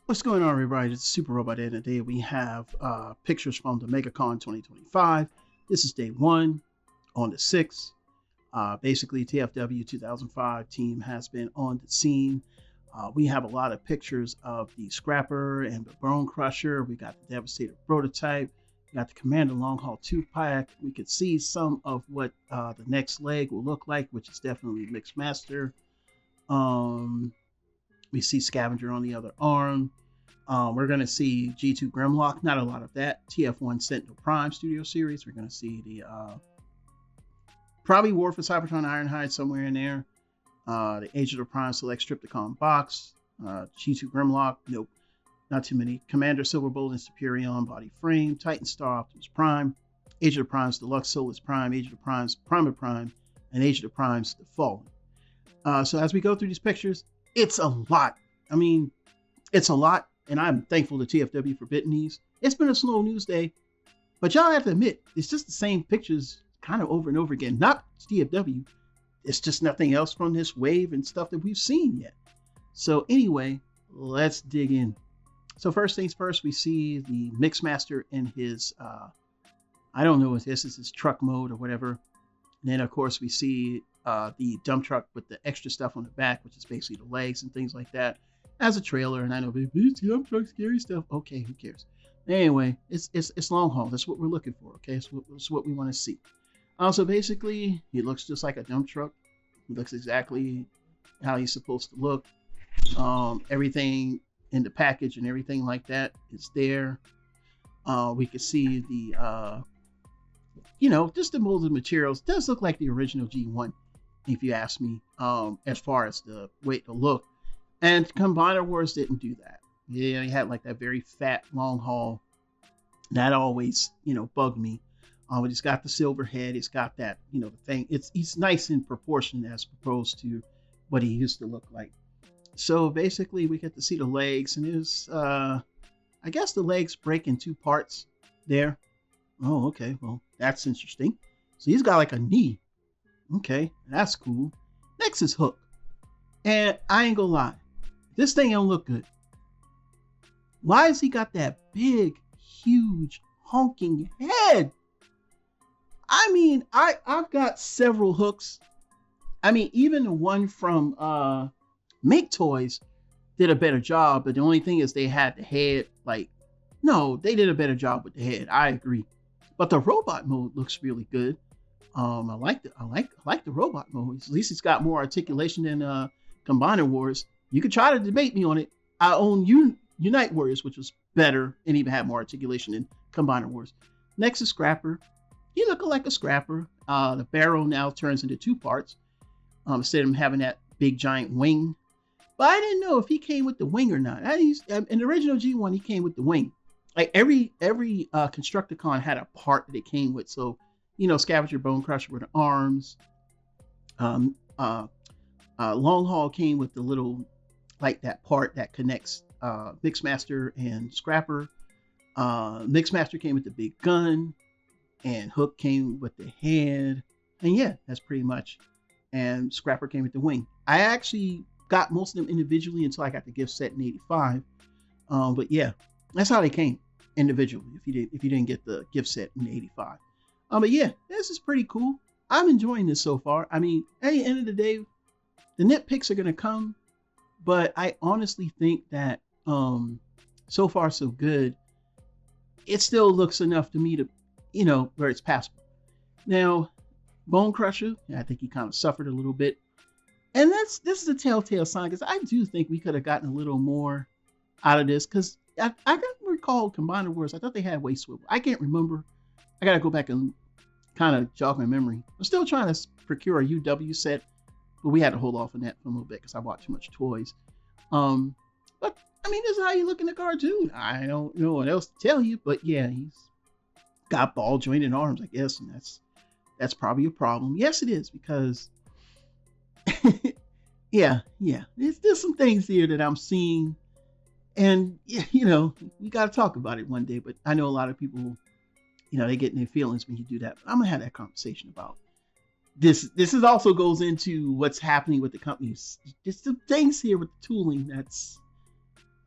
What's going on, everybody? It's Super Robot, and today we have pictures from the MEGACON 2025. This is day one on the 6th. Basically, TFW 2005 team has been on the scene. We have a lot of pictures of the Scrapper and the Bonecrusher. We got the Devastator prototype. We got the Commander Long Haul 2-pack. We could see some of what the next leg will look like, which is definitely Mixmaster. We see Scavenger on the other arm. We're going to see G2 Grimlock. Not a lot of that. TF1 Sentinel Prime Studio Series. We're going to see the probably War for Cybertron Ironhide somewhere in there. The Age of the Prime Select Stripticon box. G2 Grimlock. Nope. Not too many. Commander Silverbolt and Superion Body Frame. Titan Star Optimus Prime. Age of the Primes Deluxe Solus Prime. Age of the Primes Prima Prime. And Age of the Primes The Fallen. So as we go through these pictures, it's a lot. I mean, it's a lot. And I'm thankful to TFW for bidding these. It's been a slow news day, but y'all have to admit, it's just the same pictures kind of over and over again. Not TFW. It's just nothing else from this wave and stuff that we've seen yet. So anyway, let's dig in. So first things first, we see the Mixmaster in his, I don't know what this is, his truck mode or whatever. And then of course we see the dump truck with the extra stuff on the back, which is basically the legs and things like that. As a trailer, and I know dump truck scary stuff. Okay, who cares? Anyway, it's long haul. That's what we're looking for. Okay, it's what we want to see. So basically, he looks just like a dump truck. He looks exactly how he's supposed to look. Everything in the package and everything like that is there. We can see the just the molded materials. It does look like the original G1, if you ask me. As far as the way to look. And Combiner Wars didn't do that. Yeah, he had like that very fat long haul. That always, bugged me. But he's got the silver head. He's got that, the thing. He's nice in proportion as opposed to what he used to look like. So basically, we get to see the legs, and there's, I guess the legs break in two parts there. Oh, okay. Well, that's interesting. So he's got like a knee. Okay, that's cool. Next is Hook. And I ain't gonna lie. This thing don't look good. Why has he got that big, huge, honking head? I mean, I've got several Hooks. I mean, even the one from Make Toys did a better job, but the only thing is they had the head, no, they did a better job with the head. I agree. But the robot mode looks really good. I like the robot mode. At least it's got more articulation than Combiner Wars. You could try to debate me on it. I own Unite Warriors, which was better and even had more articulation than Combiner Wars. Next is Scrapper. He looking like a Scrapper. The barrel now turns into two parts instead of him having that big giant wing. But I didn't know if he came with the wing or not. In the original G1, he came with the wing. Like every Constructicon had a part that it came with. So, Scavenger, Bonecrusher were the arms. Long Haul came with the little, that part that connects Mixmaster and Scrapper. Mixmaster came with the big gun, and Hook came with the head. And yeah, that's pretty much. And Scrapper came with the wing. I actually got most of them individually until I got the gift set in 85. But yeah, that's how they came individually. If you didn't get the gift set in 85. But yeah, this is pretty cool. I'm enjoying this so far. I mean, at the end of the day, the nitpicks are going to come, but I honestly think that so far so good. It still looks enough to me to, where it's passable. Now, Bonecrusher, I think he kind of suffered a little bit. And this is a telltale sign, because I do think we could have gotten a little more out of this, because I don't recall Combiner Wars. I thought they had waist swivel. I can't remember. I got to go back and kind of jog my memory. I'm still trying to procure a UW set, but we had to hold off on that for a little bit because I bought too much toys. But I mean, this is how you look in the cartoon. I don't know what else to tell you, but yeah, he's got ball jointed arms, I guess, and that's probably a problem. Yes, it is, because yeah, there's some things here that I'm seeing, and we got to talk about it one day. But I know a lot of people, they get in their feelings when you do that. But I'm gonna have that conversation about this is also goes into what's happening with the companies. Just some things here with the tooling that's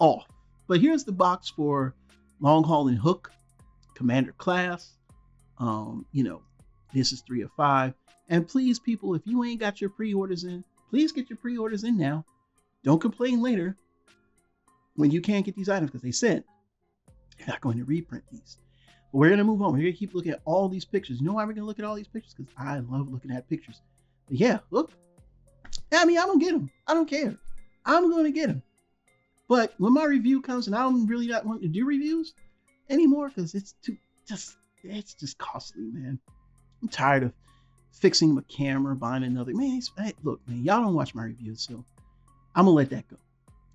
off. But here's the box for Long Haul and Hook, Commander Class. This is 3 of 5. And please, people, if you ain't got your pre-orders in, please get your pre-orders in now. Don't complain later when you can't get these items, because they said they're not going to reprint these. But we're going to move on. We're going to keep looking at all these pictures. You know why we're going to look at all these pictures? Because I love looking at pictures. But yeah, look. I mean, I'm going to get them. I don't care. I'm going to get them. But when my review comes, and I'm really not wanting to do reviews anymore, because it's just costly, man. I'm tired of fixing my camera, buying another. Man, look, man, y'all don't watch my reviews, so I'm going to let that go.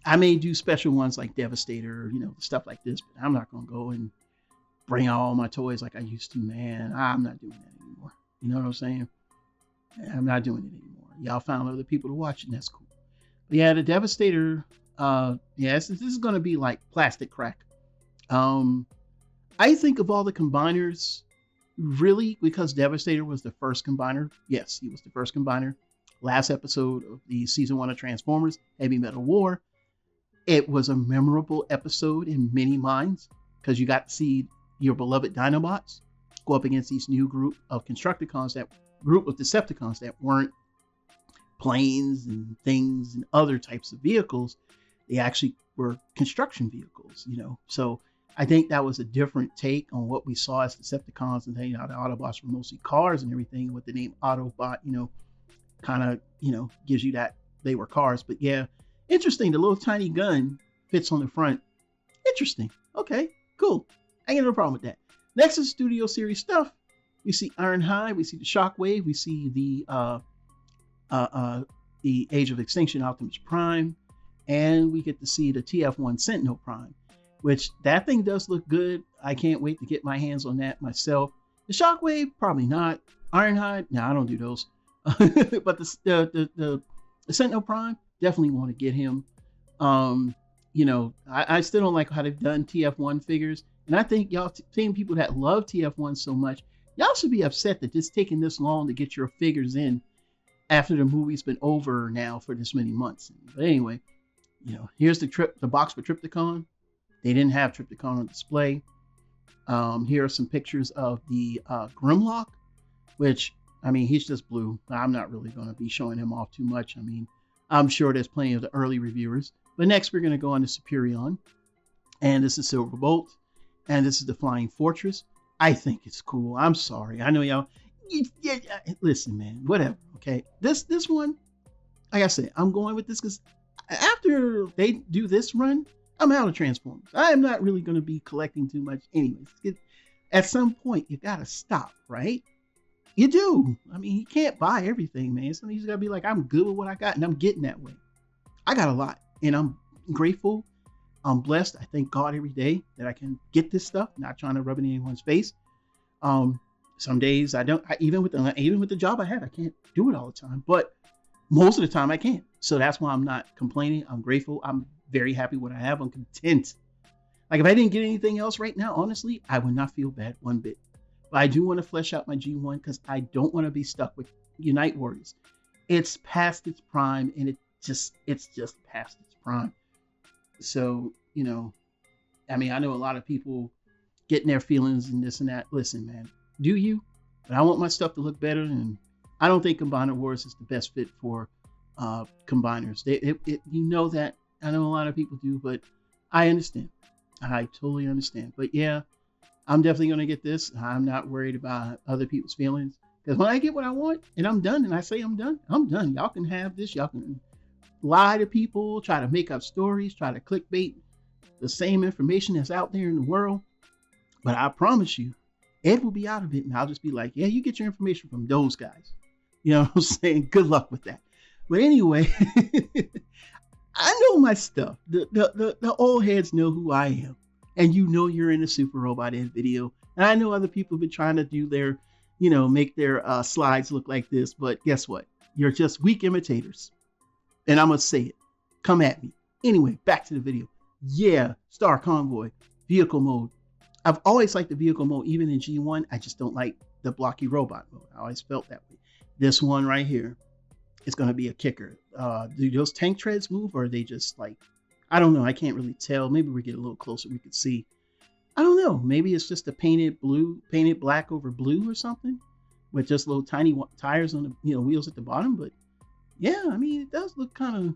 I may do special ones like Devastator, stuff like this, but I'm not going to go and bring out all my toys like I used to, man. I'm not doing that anymore. You know what I'm saying? I'm not doing it anymore. Y'all found other people to watch, and that's cool. But yeah, the Devastator, this is going to be like plastic crack. I think of all the combiners, really, because Devastator was the first combiner. Yes, he was the first combiner. Last episode of the season 1 of Transformers, Heavy Metal War. It was a memorable episode in many minds, because you got to see your beloved Dinobots go up against these new group of Constructicons, that group of Decepticons that weren't planes and things and other types of vehicles. They actually were construction vehicles, So I think that was a different take on what we saw as Decepticons, and then the Autobots were mostly cars and everything. With the name Autobot, kind of, gives you that they were cars. But yeah, interesting. The little tiny gun fits on the front. Interesting. Okay, cool. I ain't got no problem with that. Next is Studio Series stuff. We see Ironhide, we see the Shockwave, we see the Age of Extinction Optimus Prime, and we get to see the TF1 Sentinel Prime, which that thing does look good. I can't wait to get my hands on that myself. The Shockwave, probably not. Ironhide, no, I don't do those. But the Sentinel Prime, definitely want to get him. I still don't like how they've done TF1 figures. And I think y'all, seeing people that love TF1 so much, y'all should be upset that it's taking this long to get your figures in after the movie's been over now for this many months. But anyway, here's the box for Trypticon. They didn't have Trypticon on display. Here are some pictures of the Grimlock, which, I mean, he's just blue. I'm not really going to be showing him off too much. I mean, I'm sure there's plenty of the early reviewers. But next, we're going to go on to Superion. And this is Silverbolt. And this is the Flying Fortress. I think it's cool. I'm sorry. I know y'all. Listen, man. Whatever. Okay. This one, like I said, I'm going with this because after they do this run, I'm out of Transformers. I am not really going to be collecting too much anyways. At some point, you got to stop, right? You do. I mean, you can't buy everything, man. Sometimes you got to be like, I'm good with what I got, and I'm getting that way. I got a lot, and I'm grateful. I'm blessed. I thank God every day that I can get this stuff, not trying to rub it in anyone's face. Some days I don't, even with the job I have, I can't do it all the time, but most of the time I can. So that's why I'm not complaining. I'm grateful. I'm very happy with what I have. I'm content. Like if I didn't get anything else right now, honestly, I would not feel bad one bit. But I do want to flesh out my G1 because I don't want to be stuck with Unite Warriors. It's past its prime, and it's just past its prime. So, I mean, I know a lot of people getting their feelings and this and that. Listen, man, do you? But I want my stuff to look better, and I don't think Combiner Wars is the best fit for combiners. You know that. I know a lot of people do, but I understand. I totally understand. But yeah, I'm definitely going to get this. I'm not worried about other people's feelings. Because when I get what I want and I'm done, and I say I'm done, I'm done. Y'all can have this. Y'all can lie to people, try to make up stories, try to clickbait the same information that's out there in the world. But I promise you, Ed will be out of it, and I'll just be like, yeah, you get your information from those guys. You know what I'm saying? Good luck with that. But anyway, I know my stuff. The old heads know who I am. And you're in a Super Robot Ed video. And I know other people have been trying to do their, make their slides look like this. But guess what? You're just weak imitators. And I'm going to say it. Come at me. Anyway, back to the video. Yeah, Star Convoy, vehicle mode. I've always liked the vehicle mode, even in G1. I just don't like the blocky robot mode. I always felt that way. This one right here is going to be a kicker. Do those tank treads move, or are they just like I don't know. I can't really tell. Maybe we get a little closer, we could see. I don't know. Maybe it's just a painted black over blue or something, with just little tiny tires on the wheels at the bottom. But yeah, I mean, it does look kind of,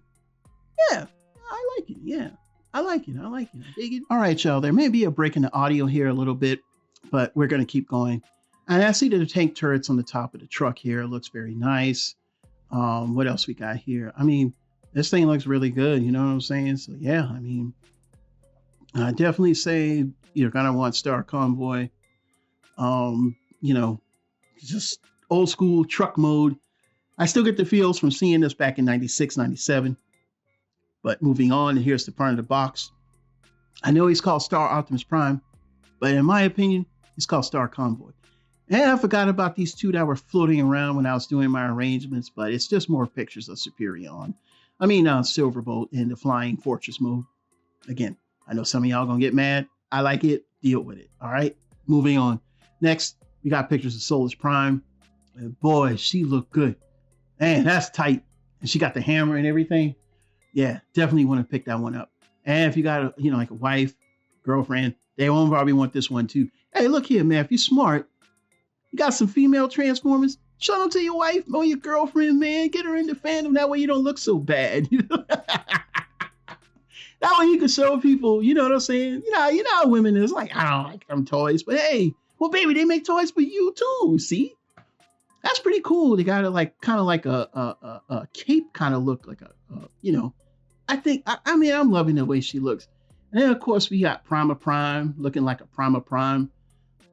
yeah, I like it. Yeah, I like it. I dig it. All right, y'all. There may be a break in the audio here a little bit, but we're gonna keep going. And I see that the tank turrets on the top of the truck here. It looks very nice. What else we got here? I mean, this thing looks really good. You know what I'm saying? So yeah, I mean, I definitely say you're gonna want Star Convoy. Just old school truck mode. I still get the feels from seeing this back in 96, 97. But moving on, and here's the front of the box. I know he's called Star Optimus Prime, but in my opinion, he's called Star Convoy. And I forgot about these two that were floating around when I was doing my arrangements, but it's just more pictures of Superion. I mean, Silverbolt in the Flying Fortress mode. Again, I know some of y'all gonna get mad. I like it. Deal with it. All right. Moving on. Next, we got pictures of Solus Prime. And boy, she looked good. Man, that's tight. And she got the hammer and everything. Yeah, definitely want to pick that one up. And if you got like a wife, girlfriend, they won't probably want this one too. Hey, look here, man. If you're smart, you got some female Transformers, show them to your wife or your girlfriend, man. Get her into fandom. That way you don't look so bad. That way you can show people, you know what I'm saying? You know how women is like, I don't like them toys. But hey, well, baby, they make toys for you too. See? That's pretty cool. They got it kind of like a cape kind of look, like I mean, I'm loving the way she looks. And then, of course, we got Prime looking like a Prime.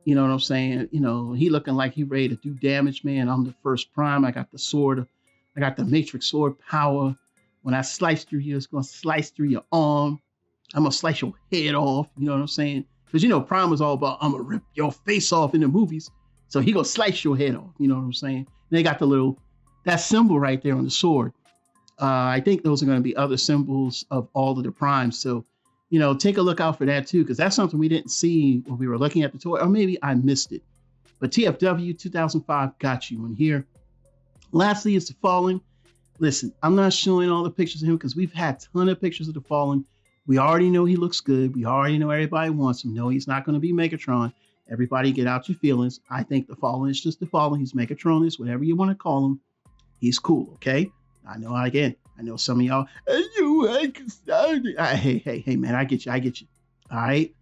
You know what I'm saying? He looking like he ready to do damage, man. I'm the first Prime. I got the sword. I got the Matrix sword power. When I slice through you, it's going to slice through your arm. I'm going to slice your head off. You know what I'm saying? Because, Prime was all about, I'm going to rip your face off in the movies. So he going to slice your head off. You know what I'm saying? They got that symbol right there on the sword. I think those are going to be other symbols of all of the Primes. So, take a look out for that too, because that's something we didn't see when we were looking at the toy, or maybe I missed it. But TFW 2005 got you in here. Lastly, is the Fallen. Listen, I'm not showing all the pictures of him because we've had a ton of pictures of the Fallen. We already know he looks good. We already know everybody wants him. No, he's not going to be Megatron. Everybody get out your feelings. I think the Fallen is just the Fallen. He's Megatron, is whatever you want to call him. He's cool, okay? I know some of y'all, hey, man, I get you. All right.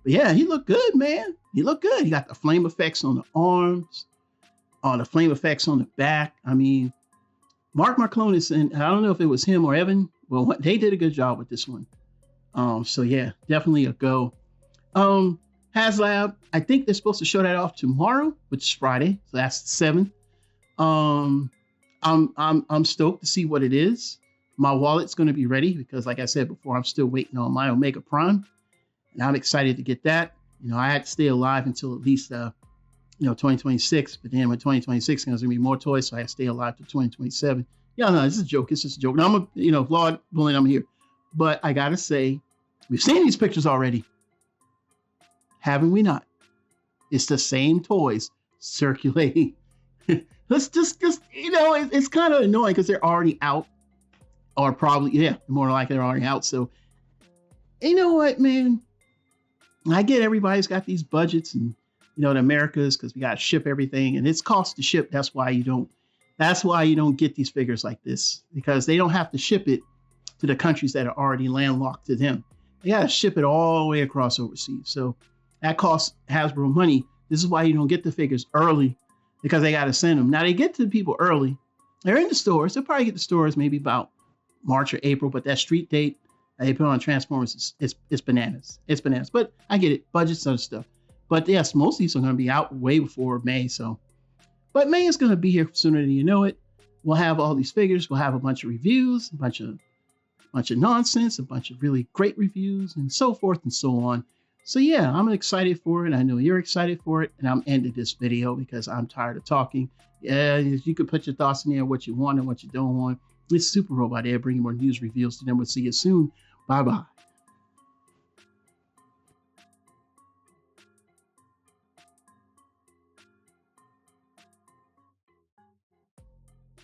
But yeah, he looked good, man. He looked good. He got the flame effects on the arms, the flame effects on the back. I mean, Mark Marclonis, and I don't know if it was him or Evan. Well, they did a good job with this one. So yeah, definitely a go. HasLab, I think they're supposed to show that off tomorrow, which is Friday. So that's the 7th. I'm stoked to see what it is. My wallet's going to be ready because, like I said before, I'm still waiting on my Omega Prime, and I'm excited to get that. I had to stay alive until at least 2026. But then when 2026 there's going to be more toys, so I have to stay alive to 2027. Yeah, no, this is a joke. It's just a joke. Now Lord willing, I'm here. But I gotta say, we've seen these pictures already, haven't we not? It's the same toys circulating. Let's just it's kind of annoying because they're already out, or probably, more likely they're already out. So, you know what, man? I get everybody's got these budgets and, the Americas, because we got to ship everything and it's cost to ship. That's why you don't get these figures like this, because they don't have to ship it to the countries that are already landlocked to them. They got to ship it all the way across overseas. So that costs Hasbro money. This is why you don't get the figures early, because they got to send them. Now they get to the people early. They're in the stores. They'll probably get the stores maybe about March or April, but that street date they put on Transformers, it's bananas. It's bananas. But I get it. Budgets, other stuff. But yes, most of these are going to be out way before May. But May is going to be here sooner than you know it. We'll have all these figures. We'll have a bunch of reviews, a bunch of nonsense, a bunch of really great reviews, and so forth and so on. So yeah, I'm excited for it. I know you're excited for it, and I'm ending this video because I'm tired of talking. Yeah, you can put your thoughts in there, what you want and what you don't want. It's Super Robot there, bringing more news reviews to them. We'll see you soon. Bye-bye.